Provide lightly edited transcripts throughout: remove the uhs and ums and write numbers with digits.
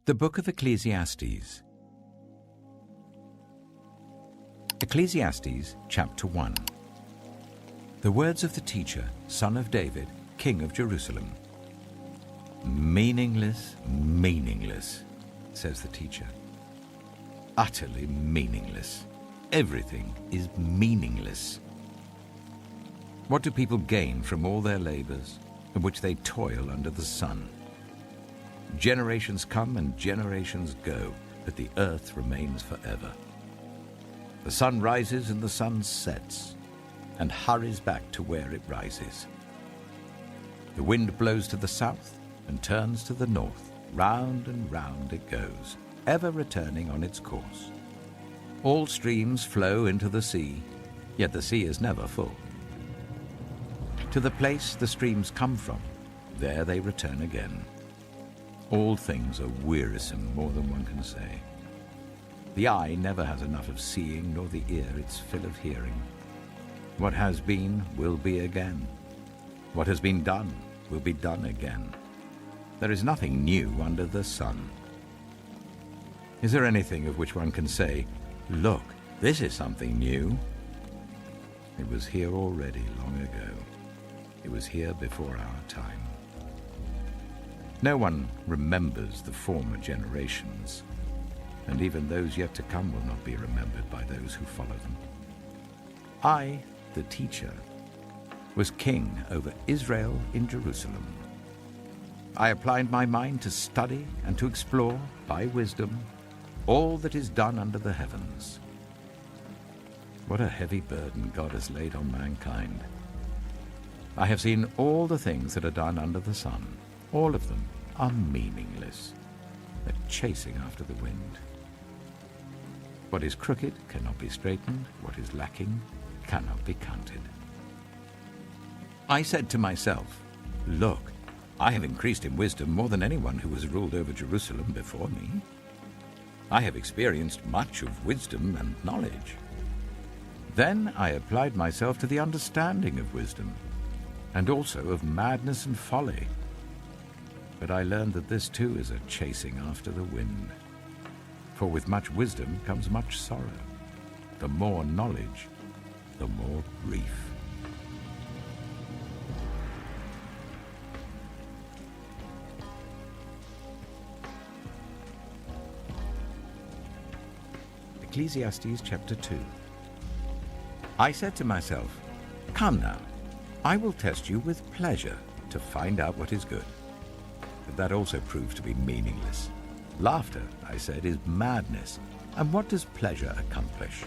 The Book of Ecclesiastes. Ecclesiastes, chapter 1. The words of the teacher, son of David, king of Jerusalem. Meaningless, meaningless, says the teacher. Utterly meaningless. Everything is meaningless. What do people gain from all their labors, in which they toil under the sun? Generations come and generations go, but the earth remains forever. The sun rises and the sun sets, and hurries back to where it rises. The wind blows to the south and turns to the north. Round and round it goes, ever returning on its course. All streams flow into the sea, yet the sea is never full. To the place the streams come from, there they return again. All things are wearisome, more than one can say. The eye never has enough of seeing, nor the ear its fill of hearing. What has been will be again. What has been done will be done again. There is nothing new under the sun. Is there anything of which one can say, "Look, this is something new"? It was here already long ago. It was here before our time. No one remembers the former generations, and even those yet to come will not be remembered by those who follow them. I, the teacher, was king over Israel in Jerusalem. I applied my mind to study and to explore, by wisdom, all that is done under the heavens. What a heavy burden God has laid on mankind. I have seen all the things that are done under the sun. All of them are meaningless. They're chasing after the wind. What is crooked cannot be straightened. What is lacking cannot be counted. I said to myself, "Look, I have increased in wisdom more than anyone who has ruled over Jerusalem before me. I have experienced much of wisdom and knowledge." Then I applied myself to the understanding of wisdom, and also of madness and folly. But I learned that this too is a chasing after the wind. For with much wisdom comes much sorrow. The more knowledge, the more grief. Ecclesiastes chapter 2. I said to myself, "Come now, I will test you with pleasure to find out what is good." But that also proved to be meaningless. Laughter, I said, is madness, and what does pleasure accomplish?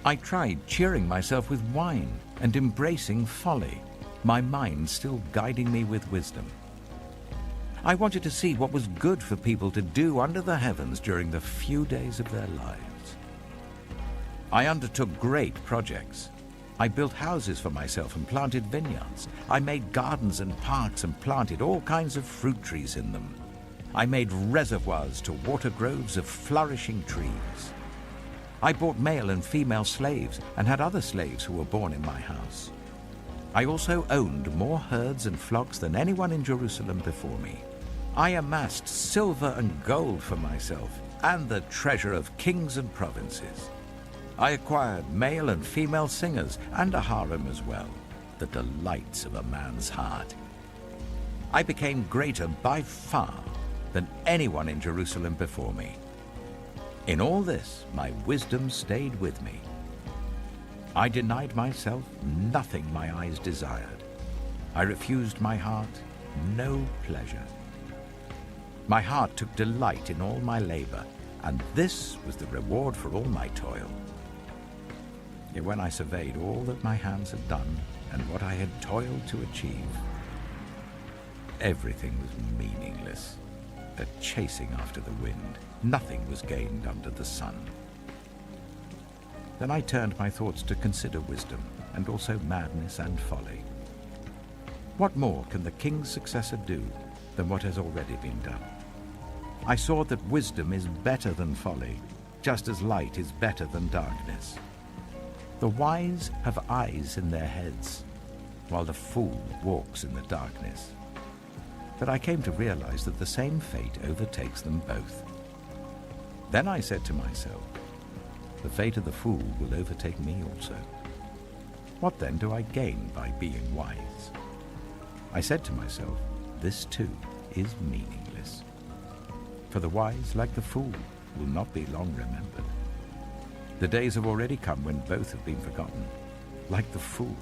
I tried cheering myself with wine and embracing folly, my mind still guiding me with wisdom. I wanted to see what was good for people to do under the heavens during the few days of their lives. I undertook great projects. I built houses for myself and planted vineyards. I made gardens and parks and planted all kinds of fruit trees in them. I made reservoirs to water groves of flourishing trees. I bought male and female slaves and had other slaves who were born in my house. I also owned more herds and flocks than anyone in Jerusalem before me. I amassed silver and gold for myself and the treasure of kings and provinces. I acquired male and female singers and a harem as well, the delights of a man's heart. I became greater by far than anyone in Jerusalem before me. In all this, my wisdom stayed with me. I denied myself nothing my eyes desired. I refused my heart no pleasure. My heart took delight in all my labor, and this was the reward for all my toil. Yet when I surveyed all that my hands had done and what I had toiled to achieve, everything was meaningless, a chasing after the wind. Nothing was gained under the sun. Then I turned my thoughts to consider wisdom, and also madness and folly. What more can the king's successor do than what has already been done? I saw that wisdom is better than folly, just as light is better than darkness. The wise have eyes in their heads, while the fool walks in the darkness. but I came to realize that the same fate overtakes them both. Then I said to myself, the fate of the fool will overtake me also. What then do I gain by being wise? I said to myself, this too is meaningless. For the wise, like the fool, will not be long remembered. The days have already come when both have been forgotten. Like the fool,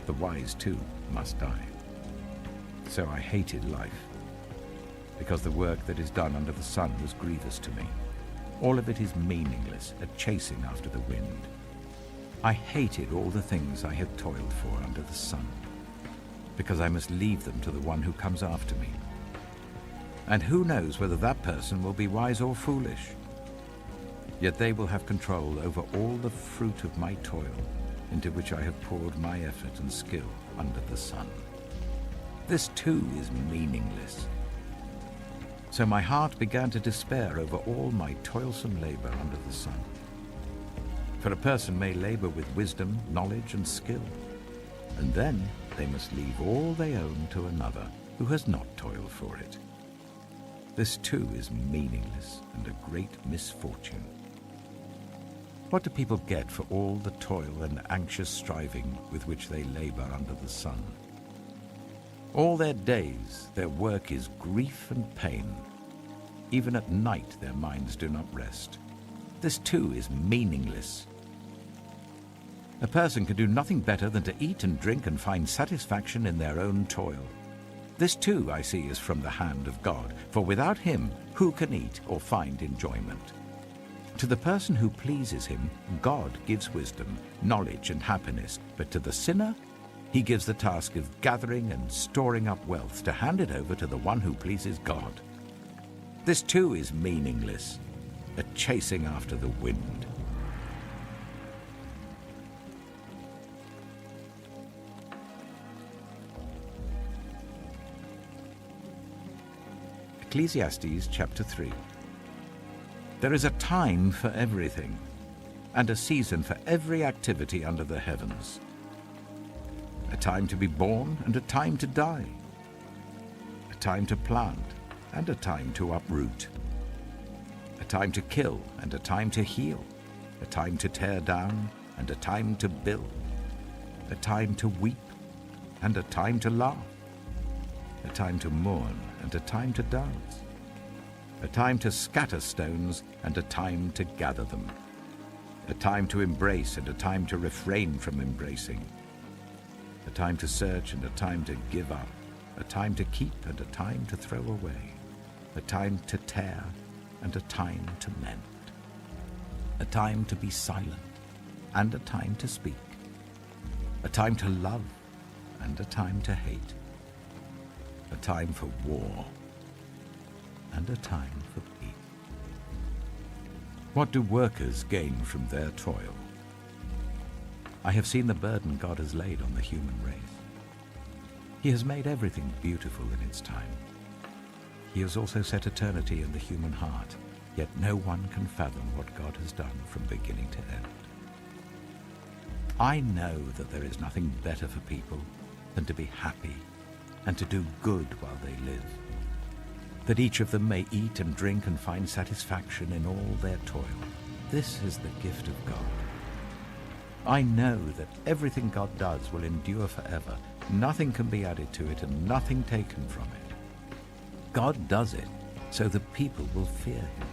the wise too must die. So I hated life, because the work that is done under the sun was grievous to me. All of it is meaningless, a chasing after the wind. I hated all the things I had toiled for under the sun, because I must leave them to the one who comes after me. And who knows whether that person will be wise or foolish? Yet they will have control over all the fruit of my toil, into which I have poured my effort and skill under the sun. This too is meaningless. So my heart began to despair over all my toilsome labor under the sun. For a person may labor with wisdom, knowledge, and skill, and then they must leave all they own to another who has not toiled for it. This too is meaningless and a great misfortune. What do people get for all the toil and anxious striving with which they labor under the sun? All their days, their work is grief and pain. Even at night, their minds do not rest. This too is meaningless. A person can do nothing better than to eat and drink and find satisfaction in their own toil. This too, I see, is from the hand of God, for without him, who can eat or find enjoyment? To the person who pleases him, God gives wisdom, knowledge, and happiness, but to the sinner, he gives the task of gathering and storing up wealth to hand it over to the one who pleases God. This too is meaningless, a chasing after the wind. Ecclesiastes chapter 3. There is a time for everything, and a season for every activity under the heavens. A time to be born and a time to die. A time to plant and a time to uproot. A time to kill and a time to heal. A time to tear down and a time to build. A time to weep and a time to laugh. A time to mourn and a time to dance. A time to scatter stones and a time to gather them. A time to embrace and a time to refrain from embracing. A time to search and a time to give up. A time to keep and a time to throw away. A time to tear and a time to mend. A time to be silent and a time to speak. A time to love and a time to hate. A time for war and a time for peace. What do workers gain from their toil? I have seen the burden God has laid on the human race. He has made everything beautiful in its time. He has also set eternity in the human heart, yet no one can fathom what God has done from beginning to end. I know that there is nothing better for people than to be happy and to do good while they live, that each of them may eat and drink and find satisfaction in all their toil. This is the gift of God. I know that everything God does will endure forever. Nothing can be added to it and nothing taken from it. God does it so the people will fear him.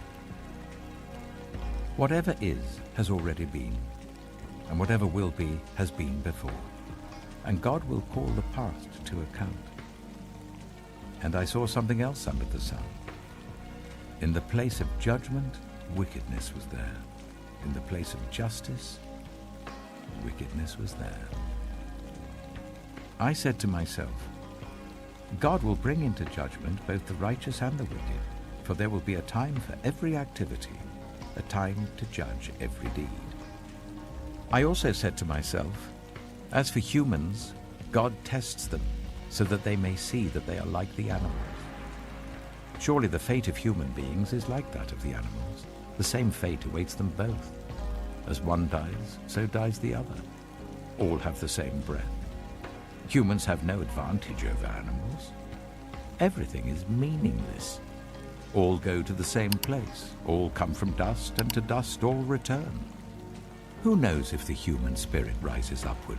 Whatever is has already been, and whatever will be has been before, and God will call the past to account. And I saw something else under the sun. In the place of judgment, wickedness was there. In the place of justice, wickedness was there. I said to myself, God will bring into judgment both the righteous and the wicked, for there will be a time for every activity, a time to judge every deed. I also said to myself, as for humans, God tests them so that they may see that they are like the animals. Surely the fate of human beings is like that of the animals. The same fate awaits them both. As one dies, so dies the other. All have the same breath. Humans have no advantage over animals. Everything is meaningless. All go to the same place. All come from dust, and to dust all return. Who knows if the human spirit rises upward,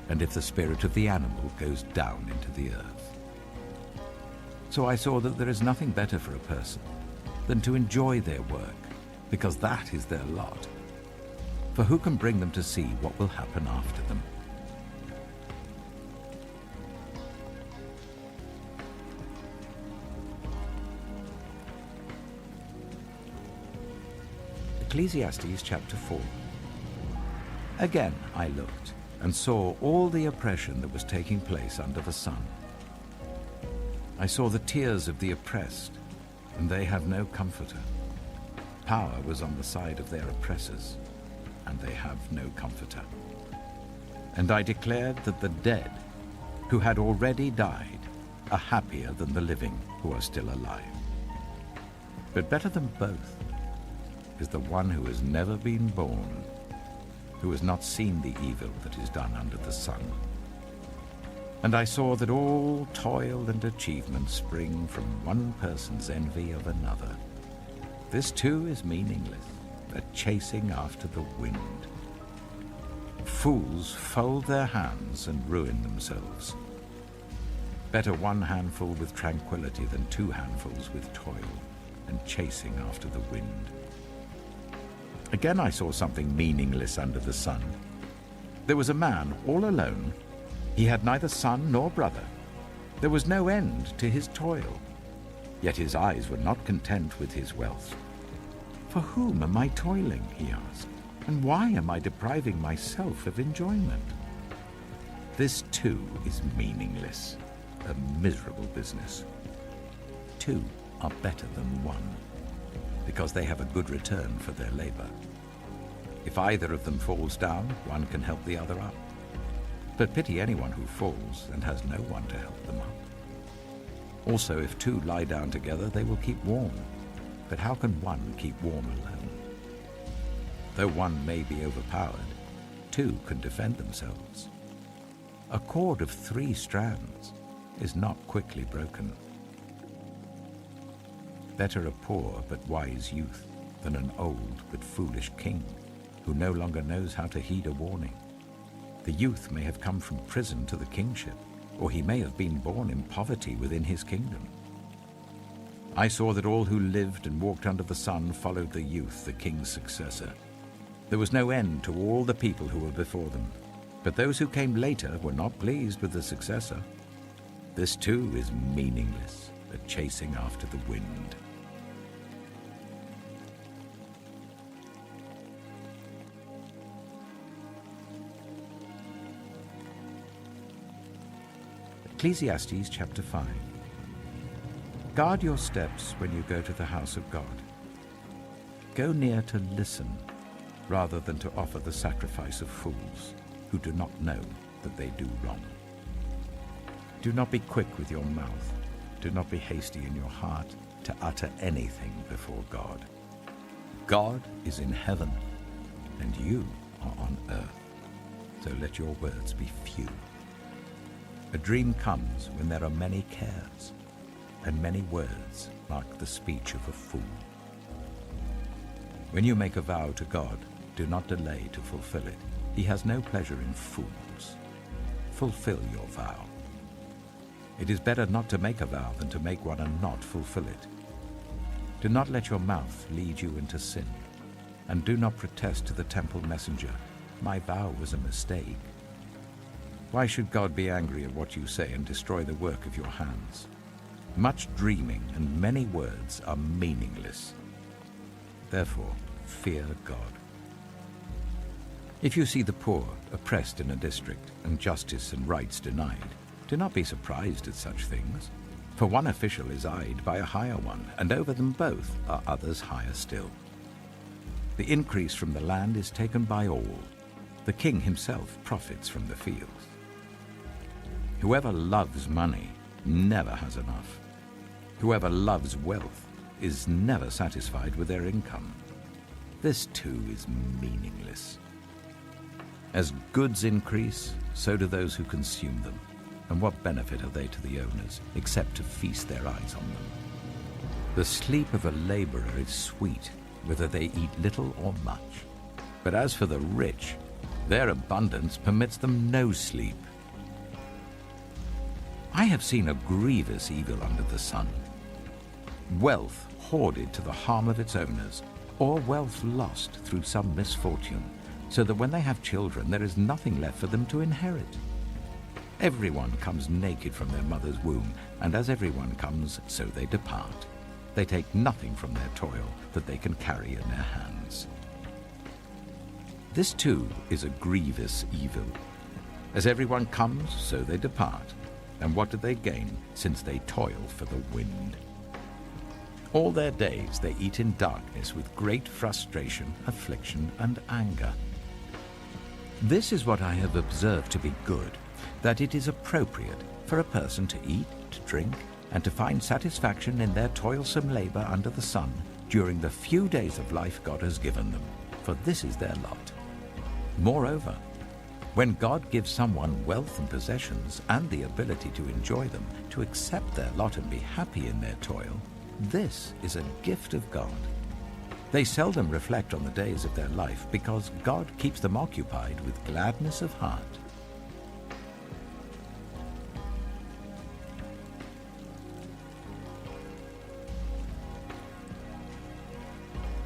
and if the spirit of the animal goes down into the earth? So I saw that there is nothing better for a person than to enjoy their work, because that is their lot. For who can bring them to see what will happen after them? Ecclesiastes chapter 4. Again I looked and saw all the oppression that was taking place under the sun. I saw the tears of the oppressed, and they have no comforter. Power was on the side of their oppressors, and they have no comforter. And I declared that the dead, who had already died, are happier than the living who are still alive. But better than both is the one who has never been born, who has not seen the evil that is done under the sun. And I saw that all toil and achievement spring from one person's envy of another. This too is meaningless, a chasing after the wind. Fools fold their hands and ruin themselves. Better one handful with tranquility than two handfuls with toil and chasing after the wind. Again I saw something meaningless under the sun. There was a man all alone. He had neither son nor brother. There was no end to his toil. Yet his eyes were not content with his wealth. For whom am I toiling, he asked, and why am I depriving myself of enjoyment? This too is meaningless, a miserable business. Two are better than one, because they have a good return for their labor. If either of them falls down, one can help the other up. But pity anyone who falls and has no one to help them up. Also, if two lie down together, they will keep warm. But how can one keep warm alone? Though one may be overpowered, two can defend themselves. A cord of 3 strands is not quickly broken. Better a poor but wise youth than an old but foolish king who no longer knows how to heed a warning. The youth may have come from prison to the kingship, or he may have been born in poverty within his kingdom. I saw that all who lived and walked under the sun followed the youth, the king's successor. There was no end to all the people who were before them, but those who came later were not pleased with the successor. This too is meaningless, a chasing after the wind. Ecclesiastes chapter 5. Guard your steps when you go to the house of God. Go near to listen, rather than to offer the sacrifice of fools, who do not know that they do wrong. Do not be quick with your mouth. Do not be hasty in your heart to utter anything before God. God is in heaven, and you are on earth, so let your words be few. A dream comes when there are many cares, and many words mark the speech of a fool. When you make a vow to God, do not delay to fulfill it. He has no pleasure in fools. Fulfill your vow. It is better not to make a vow than to make one and not fulfill it. Do not let your mouth lead you into sin, and do not protest to the temple messenger, "My vow was a mistake." Why should God be angry at what you say and destroy the work of your hands? Much dreaming and many words are meaningless. Therefore, fear God. If you see the poor oppressed in a district and justice and rights denied, do not be surprised at such things. For one official is eyed by a higher one, and over them both are others higher still. The increase from the land is taken by all. The king himself profits from the fields. Whoever loves money never has enough. Whoever loves wealth is never satisfied with their income. This too is meaningless. As goods increase, so do those who consume them. and what benefit are they to the owners, except to feast their eyes on them? The sleep of a laborer is sweet, whether they eat little or much. But as for the rich, their abundance permits them no sleep. I have seen a grievous evil under the sun. Wealth hoarded to the harm of its owners, or wealth lost through some misfortune, so that when they have children there is nothing left for them to inherit. Everyone comes naked from their mother's womb, and as everyone comes, so they depart. They take nothing from their toil that they can carry in their hands. This too is a grievous evil. As everyone comes, so they depart. And what do they gain, since they toil for the wind? All their days they eat in darkness with great frustration, affliction, and anger. This is what I have observed to be good, that it is appropriate for a person to eat, to drink, and to find satisfaction in their toilsome labor under the sun during the few days of life God has given them, for this is their lot. Moreover, when God gives someone wealth and possessions and the ability to enjoy them, to accept their lot and be happy in their toil, this is a gift of God. They seldom reflect on the days of their life because God keeps them occupied with gladness of heart.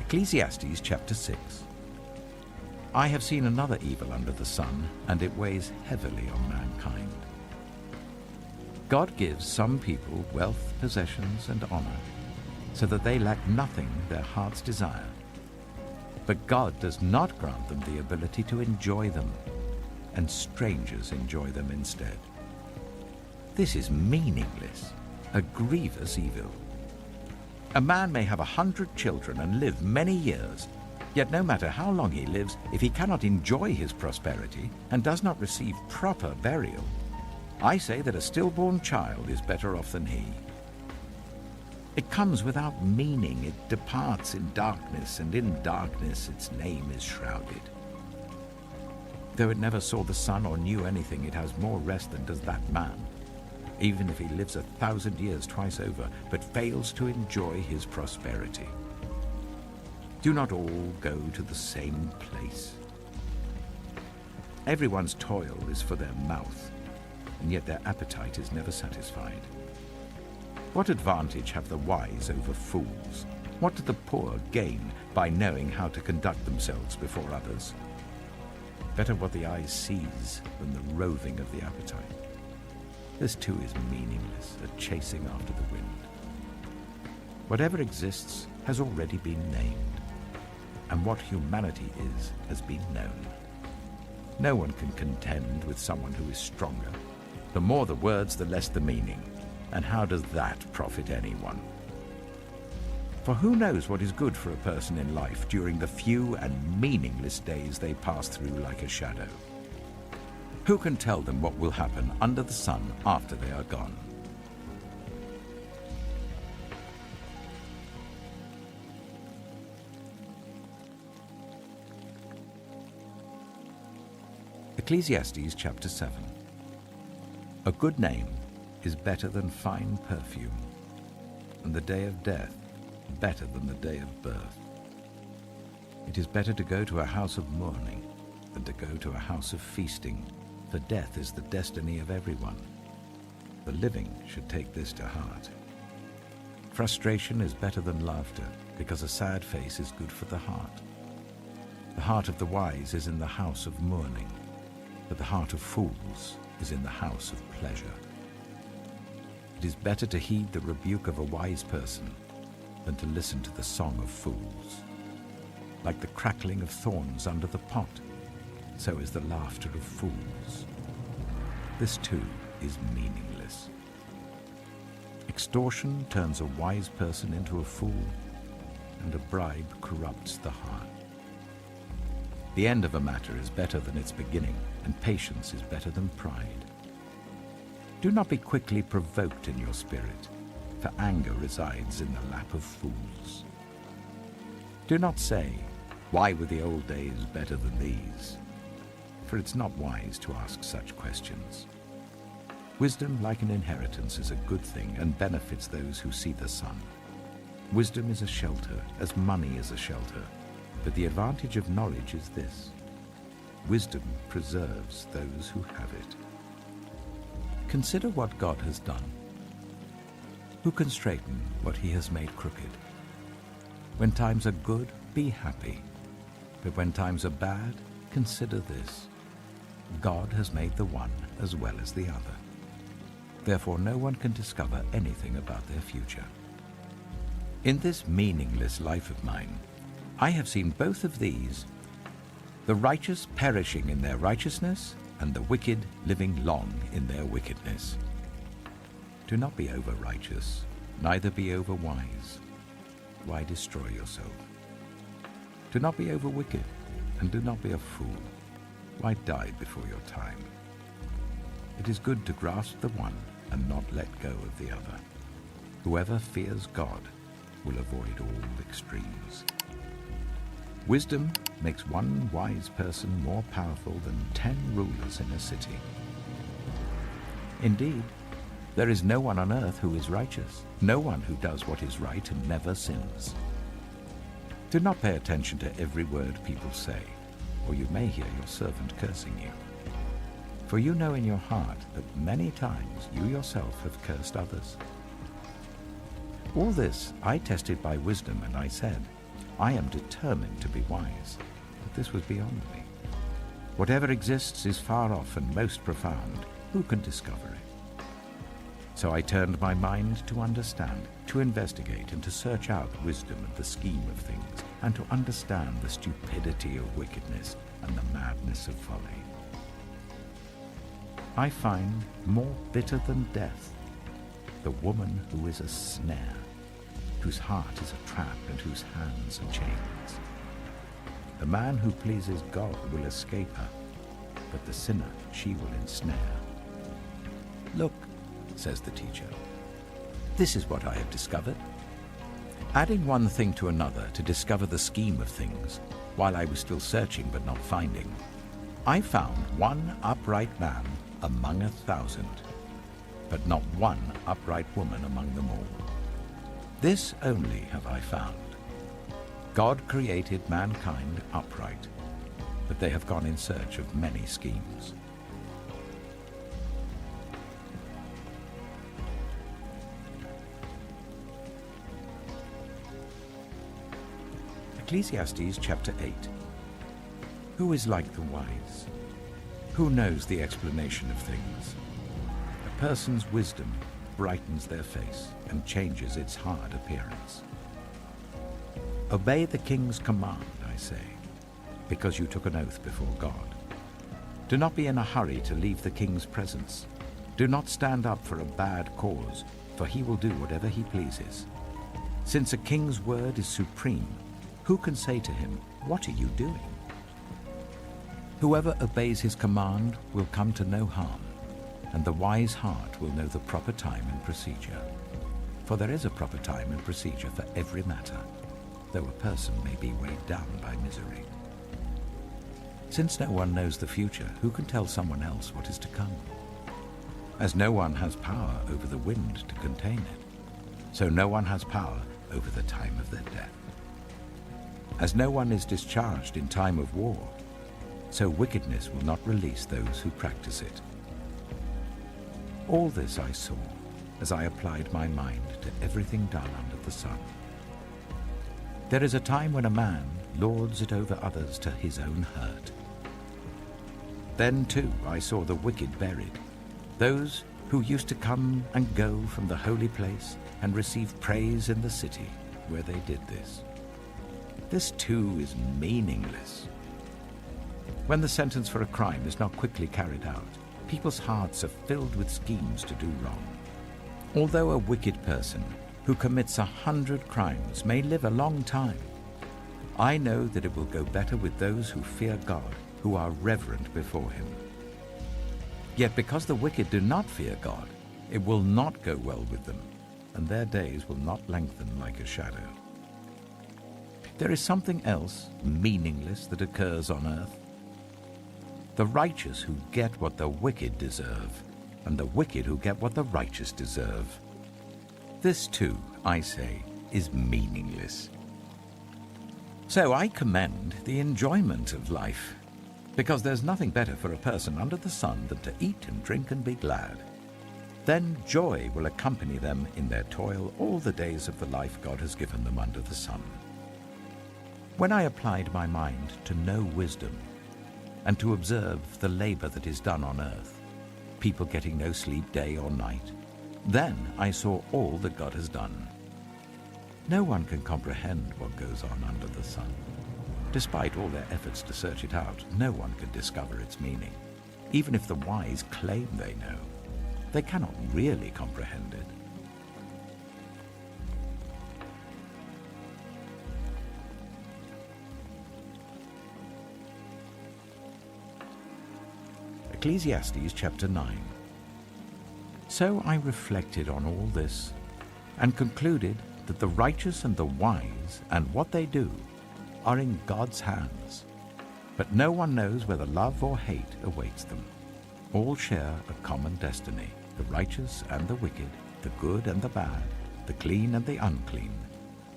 Ecclesiastes chapter 6. I have seen another evil under the sun, and it weighs heavily on mankind. God gives some people wealth, possessions, and honor, so that they lack nothing their hearts desire. But God does not grant them the ability to enjoy them, and strangers enjoy them instead. This is meaningless, a grievous evil. A man may have 100 children and live many years, yet no matter how long he lives, if he cannot enjoy his prosperity and does not receive proper burial, I say that a stillborn child is better off than he. It comes without meaning, it departs in darkness, and in darkness its name is shrouded. Though it never saw the sun or knew anything, it has more rest than does that man, even if he lives 1,000 years twice over, but fails to enjoy his prosperity. Do not all go to the same place. Everyone's toil is for their mouth, and yet their appetite is never satisfied. What advantage have the wise over fools? What do the poor gain by knowing how to conduct themselves before others? Better what the eye sees than the roving of the appetite. This too is meaningless, a chasing after the wind. Whatever exists has already been named, and what humanity is has been known. No one can contend with someone who is stronger. The more the words, the less the meaning. And how does that profit anyone? For who knows what is good for a person in life during the few and meaningless days they pass through like a shadow? Who can tell them what will happen under the sun after they are gone? Ecclesiastes chapter 7. A good name is better than fine perfume, and the day of death better than the day of birth. It is better to go to a house of mourning than to go to a house of feasting, for death is the destiny of everyone. The living should take this to heart. Frustration is better than laughter, because a sad face is good for the heart. The heart of the wise is in the house of mourning, but the heart of fools is in the house of pleasure. It is better to heed the rebuke of a wise person than to listen to the song of fools. Like the crackling of thorns under the pot, so is the laughter of fools. This too is meaningless. Extortion turns a wise person into a fool, and a bribe corrupts the heart. The end of a matter is better than its beginning, and patience is better than pride. Do not be quickly provoked in your spirit, for anger resides in the lap of fools. Do not say, "Why were the old days better than these?" For it's not wise to ask such questions. Wisdom, like an inheritance, is a good thing and benefits those who see the sun. Wisdom is a shelter, as money is a shelter. But the advantage of knowledge is this: wisdom preserves those who have it. Consider what God has done. Who can straighten what he has made crooked? When times are good, be happy. But when times are bad, consider this: God has made the one as well as the other. Therefore no one can discover anything about their future. In this meaningless life of mine, I have seen both of these, the righteous perishing in their righteousness, and the wicked living long in their wickedness. Do not be over-righteous, neither be over-wise. Why destroy yourself? Do not be over-wicked, and do not be a fool. Why die before your time? It is good to grasp the one and not let go of the other. Whoever fears God will avoid all extremes. Wisdom makes one wise person more powerful than 10 rulers in a city. Indeed, there is no one on earth who is righteous, no one who does what is right and never sins. Do not pay attention to every word people say, or you may hear your servant cursing you. For you know in your heart that many times you yourself have cursed others. All this I tested by wisdom, and I said, I am determined to be wise, but this was beyond me. Whatever exists is far off and most profound. Who can discover it? So I turned my mind to understand, to investigate, and to search out wisdom and the scheme of things, and to understand the stupidity of wickedness and the madness of folly. I find more bitter than death the woman who is a snare, whose heart is a trap and whose hands are chains. The man who pleases God will escape her, but the sinner she will ensnare. Look, says the teacher, this is what I have discovered. Adding one thing to another to discover the scheme of things, while I was still searching but not finding, I found one upright man among 1,000, but not one upright woman among them all. This only have I found: God created mankind upright, but they have gone in search of many schemes. Ecclesiastes chapter 8. Who is like the wise? Who knows the explanation of things? A person's wisdom brightens their face and changes its hard appearance. Obey the king's command, I say, because you took an oath before God. Do not be in a hurry to leave the king's presence. Do not stand up for a bad cause, for he will do whatever he pleases. Since a king's word is supreme, who can say to him, "What are you doing?" Whoever obeys his command will come to no harm, and the wise heart will know the proper time and procedure. For there is a proper time and procedure for every matter, though a person may be weighed down by misery. Since no one knows the future, who can tell someone else what is to come? As no one has power over the wind to contain it, so no one has power over the time of their death. As no one is discharged in time of war, so wickedness will not release those who practice it. All this I saw as I applied my mind to everything done under the sun. There is a time when a man lords it over others to his own hurt. Then too I saw the wicked buried, those who used to come and go from the holy place and receive praise in the city where they did this. This too is meaningless. When the sentence for a crime is not quickly carried out, people's hearts are filled with schemes to do wrong. Although a wicked person who commits 100 crimes may live a long time, I know that it will go better with those who fear God, who are reverent before him. Yet because the wicked do not fear God, it will not go well with them, and their days will not lengthen like a shadow. There is something else meaningless that occurs on earth. The righteous who get what the wicked deserve and the wicked who get what the righteous deserve. This too, I say, is meaningless. So I commend the enjoyment of life, because there's nothing better for a person under the sun than to eat and drink and be glad. Then joy will accompany them in their toil all the days of the life God has given them under the sun. When I applied my mind to know wisdom and to observe the labor that is done on earth, people getting no sleep day or night, then I saw all that God has done. No one can comprehend what goes on under the sun. Despite all their efforts to search it out, no one can discover its meaning. Even if the wise claim they know, they cannot really comprehend it. Ecclesiastes chapter 9. So I reflected on all this and concluded that the righteous and the wise and what they do are in God's hands. But no one knows whether love or hate awaits them. All share a common destiny, the righteous and the wicked, the good and the bad, the clean and the unclean,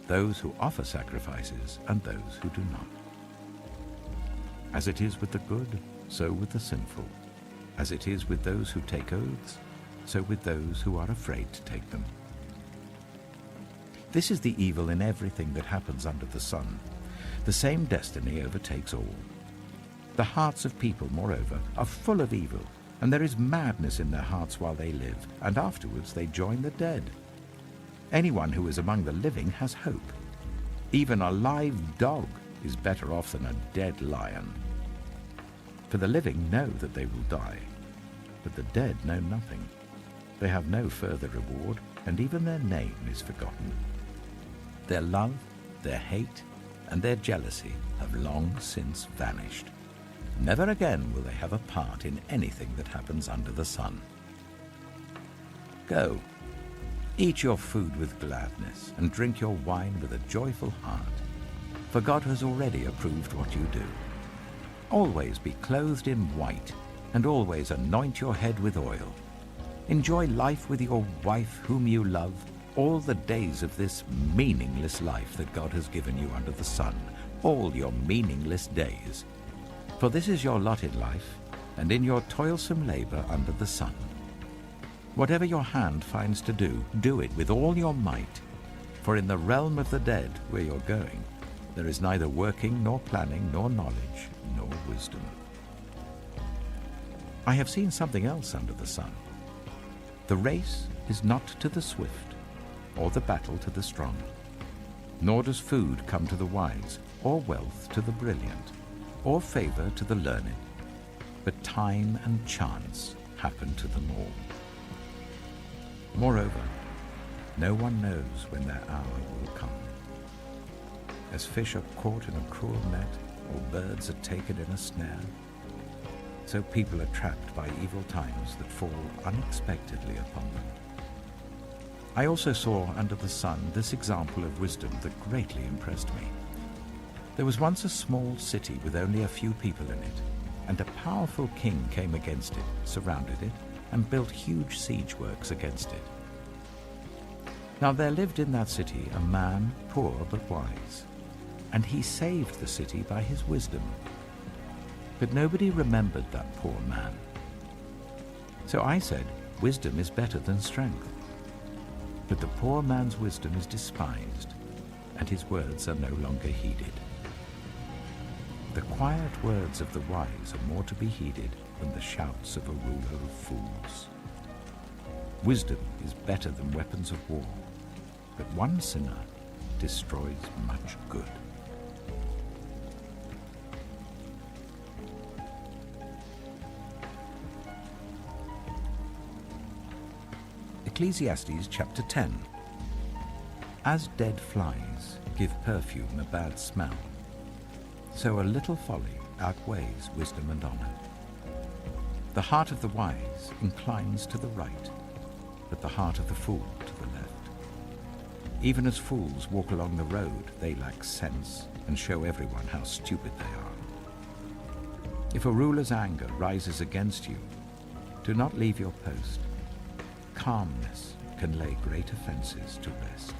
those who offer sacrifices and those who do not. As it is with the good, so with the sinful. As it is with those who take oaths, so with those who are afraid to take them. This is the evil in everything that happens under the sun. The same destiny overtakes all. The hearts of people, moreover, are full of evil, and there is madness in their hearts while they live, and afterwards they join the dead. Anyone who is among the living has hope. Even a live dog is better off than a dead lion. For the living know that they will die, but the dead know nothing. They have no further reward, and even their name is forgotten. Their love, their hate, and their jealousy have long since vanished. Never again will they have a part in anything that happens under the sun. Go, eat your food with gladness, and drink your wine with a joyful heart, for God has already approved what you do. Always be clothed in white, and always anoint your head with oil. Enjoy life with your wife whom you love, all the days of this meaningless life that God has given you under the sun, all your meaningless days. For this is your lot in life, and in your toilsome labor under the sun. Whatever your hand finds to do, do it with all your might, for in the realm of the dead where you're going, there is neither working, nor planning, nor knowledge, nor wisdom. I have seen something else under the sun. The race is not to the swift, or the battle to the strong, nor does food come to the wise, or wealth to the brilliant, or favor to the learned, but time and chance happen to them all. Moreover, no one knows when their hour will come. As fish are caught in a cruel net, or birds are taken in a snare, so people are trapped by evil times that fall unexpectedly upon them. I also saw under the sun this example of wisdom that greatly impressed me. There was once a small city with only a few people in it, and a powerful king came against it, surrounded it, and built huge siege works against it. Now there lived in that city a man, poor but wise, and he saved the city by his wisdom. But nobody remembered that poor man. So I said, wisdom is better than strength. But the poor man's wisdom is despised, and his words are no longer heeded. The quiet words of the wise are more to be heeded than the shouts of a ruler of fools. Wisdom is better than weapons of war, but one sinner destroys much good. Ecclesiastes chapter 10. As dead flies give perfume a bad smell, so a little folly outweighs wisdom and honor. The heart of the wise inclines to the right, but the heart of the fool to the left. Even as fools walk along the road, they lack sense and show everyone how stupid they are. If a ruler's anger rises against you, Do not leave your post. Calmness can lay great offences to rest.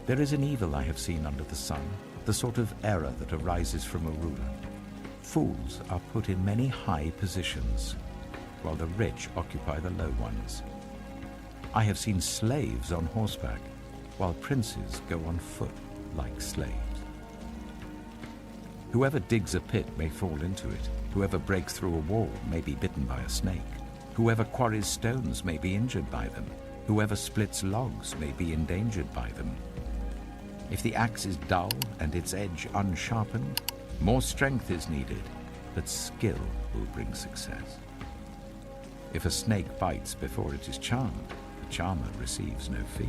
There is an evil I have seen under the sun, the sort of error that arises from a ruler. Fools are put in many high positions, while the rich occupy the low ones. I have seen slaves on horseback, while princes go on foot like slaves. Whoever digs a pit may fall into it. Whoever breaks through a wall may be bitten by a snake. Whoever quarries stones may be injured by them. Whoever splits logs may be endangered by them. If the axe is dull and its edge unsharpened, more strength is needed, but skill will bring success. If a snake bites before it is charmed, the charmer receives no fee.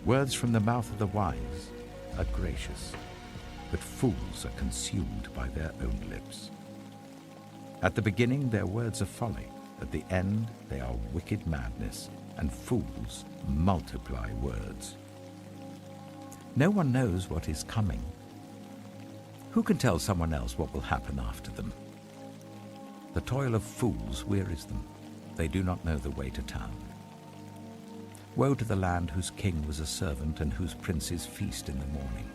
Words from the mouth of the wise are gracious, but fools are consumed by their own lips. At the beginning their words are folly, at the end they are wicked madness, and fools multiply words. No one knows what is coming. Who can tell someone else what will happen after them? The toil of fools wearies them. They do not know the way to town. Woe to the land whose king was a servant and whose princes feast in the morning.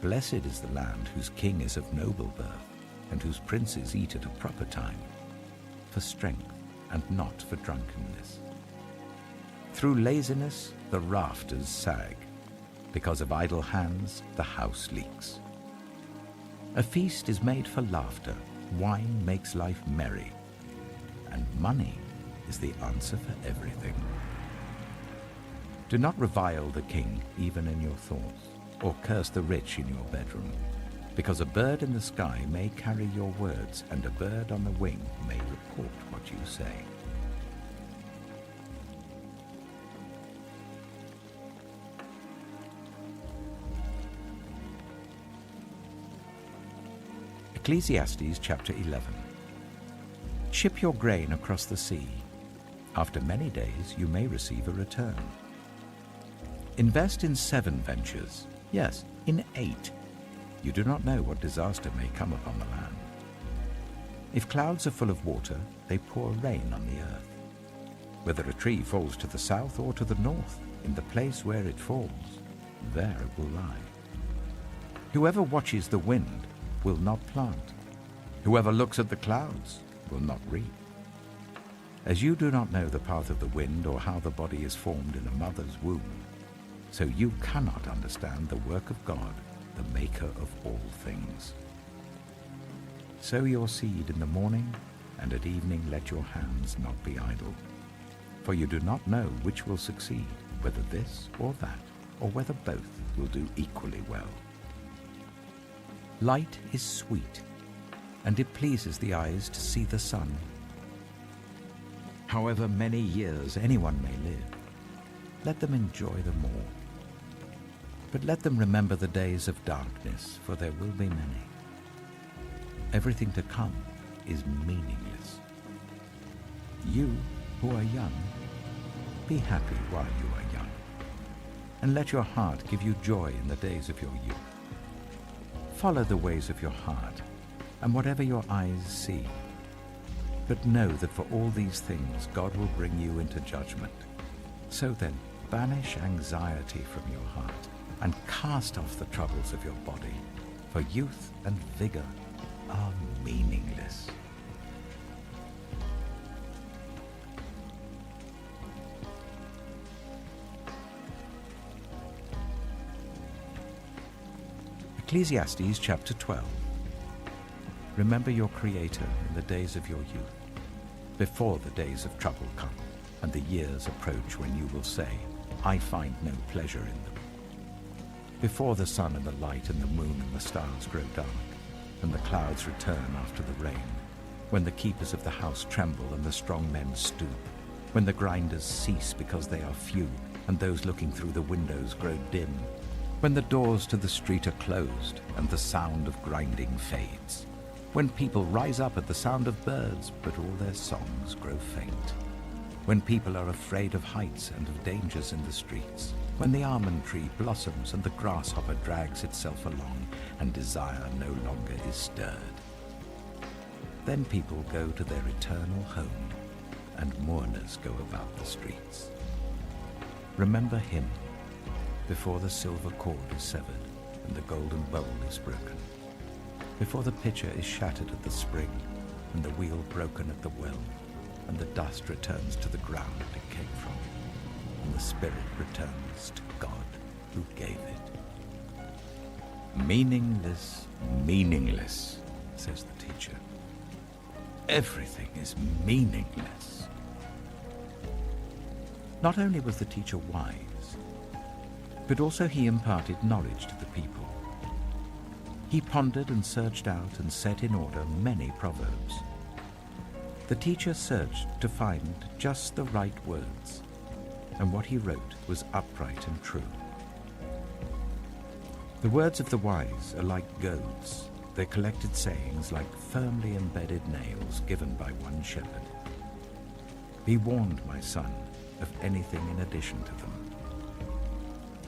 Blessed is the land whose king is of noble birth and whose princes eat at a proper time, for strength and not for drunkenness. Through laziness the rafters sag. Because of idle hands the house leaks. A feast is made for laughter, wine makes life merry, and money is the answer for everything. Do not revile the king even in your thoughts, or curse the rich in your bedroom, because a bird in the sky may carry your words, and a bird on the wing may report what you say. Ecclesiastes chapter 11. Ship your grain across the sea. After many days you may receive a return. Invest in 7 ventures, yes, in 8. You do not know what disaster may come upon the land. If clouds are full of water, they pour rain on the earth. Whether a tree falls to the south or to the north, in the place where it falls, there it will lie. Whoever watches the wind will not plant. Whoever looks at the clouds will not reap. As you do not know the path of the wind or how the body is formed in a mother's womb, so you cannot understand the work of God, the maker of all things. Sow your seed in the morning, and at evening let your hands not be idle. For you do not know which will succeed, whether this or that, or whether both will do equally well. Light is sweet, and it pleases the eyes to see the sun. However many years anyone may live, let them enjoy them all. But let them remember the days of darkness, for there will be many. Everything to come is meaningless. You who are young, be happy while you are young, and let your heart give you joy in the days of your youth. Follow the ways of your heart, and whatever your eyes see. But know that for all these things God will bring you into judgment. So then, banish anxiety from your heart, and cast off the troubles of your body, for youth and vigor are meaningless. Ecclesiastes chapter 12. Remember your Creator in the days of your youth, before the days of trouble come, and the years approach when you will say, I find no pleasure in them. Before the sun and the light and the moon and the stars grow dark, and the clouds return after the rain, when the keepers of the house tremble and the strong men stoop, when the grinders cease because they are few, and those looking through the windows grow dim, when the doors to the street are closed and the sound of grinding fades, when people rise up at the sound of birds, but all their songs grow faint, when people are afraid of heights and of dangers in the streets, when the almond tree blossoms and the grasshopper drags itself along, and desire no longer is stirred. Then people go to their eternal home, and mourners go about the streets. Remember him before the silver cord is severed and the golden bowl is broken, before the pitcher is shattered at the spring and the wheel broken at the well, and the dust returns to the ground it came from, and the spirit returns to God who gave it. Meaningless, meaningless, says the teacher. Everything is meaningless. Not only was the teacher wise, but also he imparted knowledge to the people. He pondered and searched out and set in order many proverbs. The teacher searched to find just the right words, and what he wrote was upright and true. The words of the wise are like goads, their collected sayings like firmly embedded nails given by one shepherd. Be warned, my son, of anything in addition to them.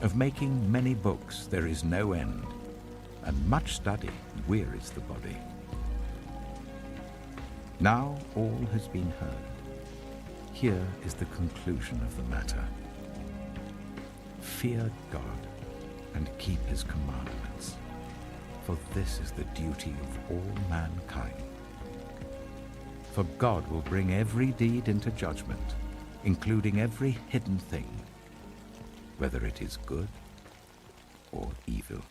Of making many books there is no end, and much study wearies the body. Now all has been heard. Here is the conclusion of the matter. Fear God and keep his commandments, for this is the duty of all mankind. For God will bring every deed into judgment, including every hidden thing, whether it is good or evil.